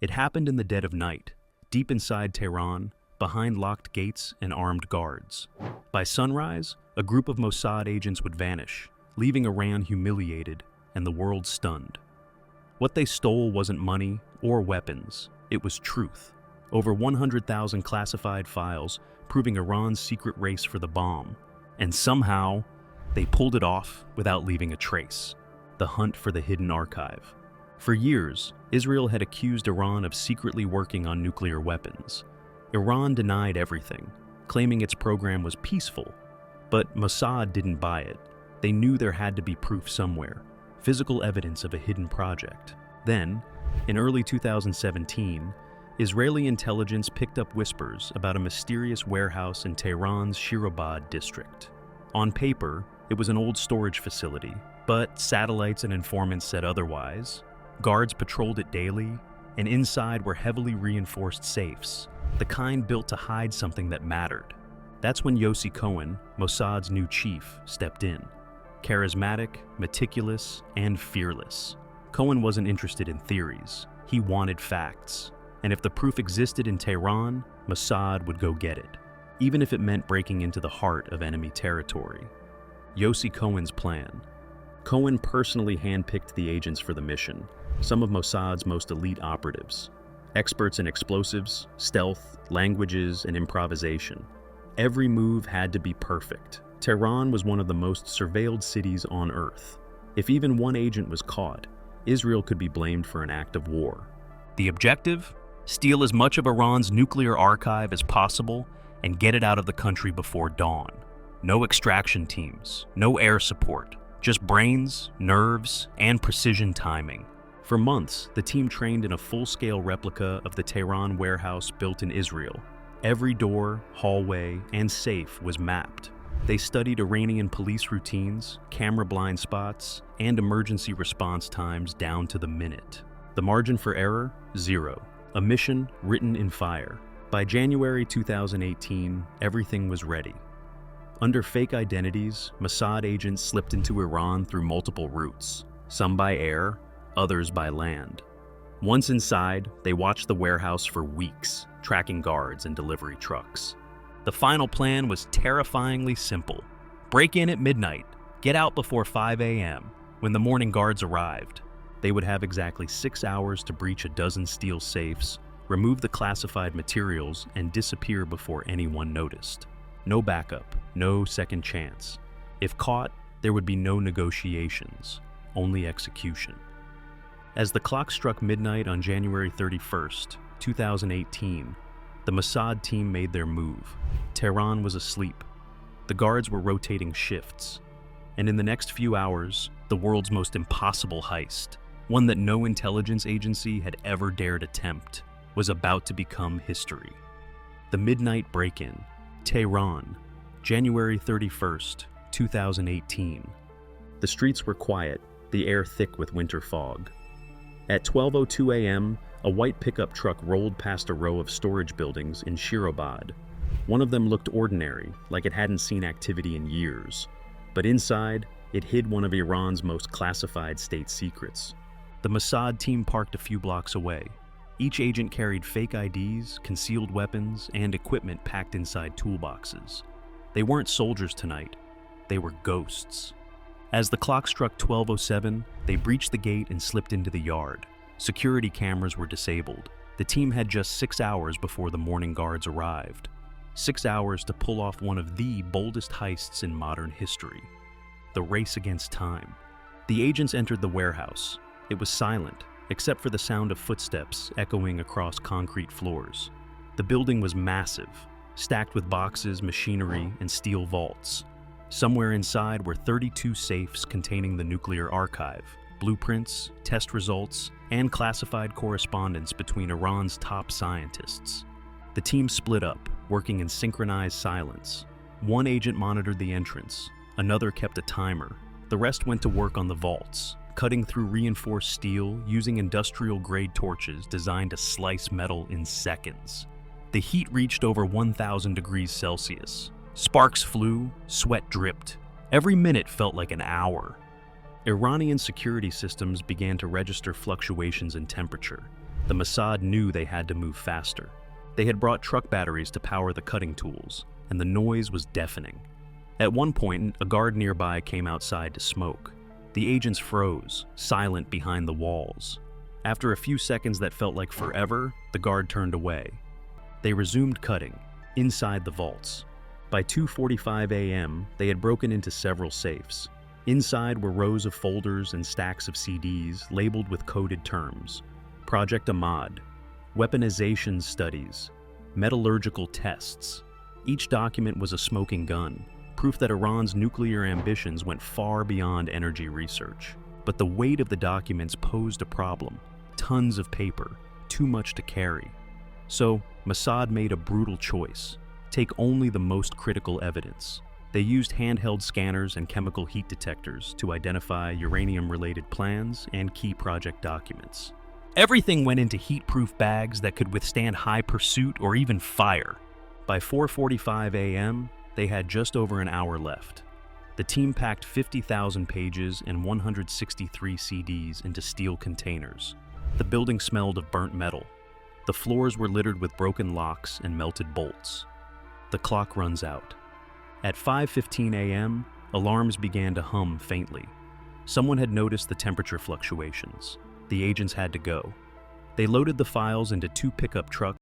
It happened in the dead of night, deep inside Tehran, behind locked gates and armed guards. By sunrise, a group of Mossad agents would vanish, leaving Iran humiliated and the world stunned. What they stole wasn't money or weapons, it was truth. Over 100,000 classified files proving Iran's secret race for the bomb. And somehow, they pulled it off without leaving a trace. The hunt for the hidden archive. For years, Israel had accused Iran of secretly working on nuclear weapons. Iran denied everything, claiming its program was peaceful. But Mossad didn't buy it. They knew there had to be proof somewhere, physical evidence of a hidden project. Then, in early 2017, Israeli intelligence picked up whispers about a mysterious warehouse in Tehran's Shirobad district. On paper, it was an old storage facility, but satellites and informants said otherwise. Guards patrolled it daily, and inside were heavily reinforced safes, the kind built to hide something that mattered. That's when Yossi Cohen, Mossad's new chief, stepped in. Charismatic, meticulous, and fearless. Cohen wasn't interested in theories. He wanted facts. And if the proof existed in Tehran, Mossad would go get it, even if it meant breaking into the heart of enemy territory. Yossi Cohen's plan. Cohen personally handpicked the agents for the mission, some of Mossad's most elite operatives, experts in explosives, stealth, languages, and improvisation. Every move had to be perfect. Tehran was one of the most surveilled cities on Earth. If even one agent was caught, Israel could be blamed for an act of war. The objective? Steal as much of Iran's nuclear archive as possible and get it out of the country before dawn. No extraction teams, no air support, just brains, nerves, and precision timing. For months, the team trained in a full-scale replica of the Tehran warehouse built in Israel. Every door, hallway, and safe was mapped. They studied Iranian police routines, camera blind spots, and emergency response times down to the minute. The margin for error? Zero. A mission written in fire. By January 2018, everything was ready. Under fake identities, Mossad agents slipped into Iran through multiple routes, some by air, others by land. Once inside, they watched the warehouse for weeks, tracking guards and delivery trucks. The final plan was terrifyingly simple. Break in at midnight, get out before 5 a.m. When the morning guards arrived, they would have exactly 6 hours to breach a dozen steel safes, remove the classified materials, and disappear before anyone noticed. No backup, no second chance. If caught, there would be no negotiations, only execution. As the clock struck midnight on January 31st, 2018, the Mossad team made their move. Tehran was asleep. The guards were rotating shifts. And in the next few hours, the world's most impossible heist, one that no intelligence agency had ever dared attempt, was about to become history. The midnight break-in, Tehran, January 31st, 2018. The streets were quiet, the air thick with winter fog. At 12:02 a.m., a white pickup truck rolled past a row of storage buildings in Shirobad. One of them looked ordinary, like it hadn't seen activity in years. But inside, it hid one of Iran's most classified state secrets. The Mossad team parked a few blocks away. Each agent carried fake IDs, concealed weapons, and equipment packed inside toolboxes. They weren't soldiers tonight. They were ghosts. As the clock struck 12:07, they breached the gate and slipped into the yard. Security cameras were disabled. The team had just 6 hours before the morning guards arrived. 6 hours to pull off one of the boldest heists in modern history. The race against time. The agents entered the warehouse. It was silent, except for the sound of footsteps echoing across concrete floors. The building was massive, stacked with boxes, machinery, and steel vaults. Somewhere inside were 32 safes containing the nuclear archive, blueprints, test results, and classified correspondence between Iran's top scientists. The team split up, working in synchronized silence. One agent monitored the entrance, another kept a timer. The rest went to work on the vaults, cutting through reinforced steel using industrial-grade torches designed to slice metal in seconds. The heat reached over 1,000 degrees Celsius. Sparks flew, sweat dripped. Every minute felt like an hour. Iranian security systems began to register fluctuations in temperature. The Mossad knew they had to move faster. They had brought truck batteries to power the cutting tools, and the noise was deafening. At one point, a guard nearby came outside to smoke. The agents froze, silent behind the walls. After a few seconds that felt like forever, the guard turned away. They resumed cutting, inside the vaults. By 2:45 a.m., they had broken into several safes. Inside were rows of folders and stacks of CDs labeled with coded terms. Project Ahmad, weaponization studies, metallurgical tests. Each document was a smoking gun, proof that Iran's nuclear ambitions went far beyond energy research. But the weight of the documents posed a problem. Tons of paper, too much to carry. So, Mossad made a brutal choice. Take only the most critical evidence. They used handheld scanners and chemical heat detectors to identify uranium-related plans and key project documents. Everything went into heat-proof bags that could withstand high pursuit or even fire. By 4:45 a.m., they had just over an hour left. The team packed 50,000 pages and 163 CDs into steel containers. The building smelled of burnt metal. The floors were littered with broken locks and melted bolts. The clock runs out. At 5:15 a.m., alarms began to hum faintly. Someone had noticed the temperature fluctuations. The agents had to go. They loaded the files into 2 pickup trucks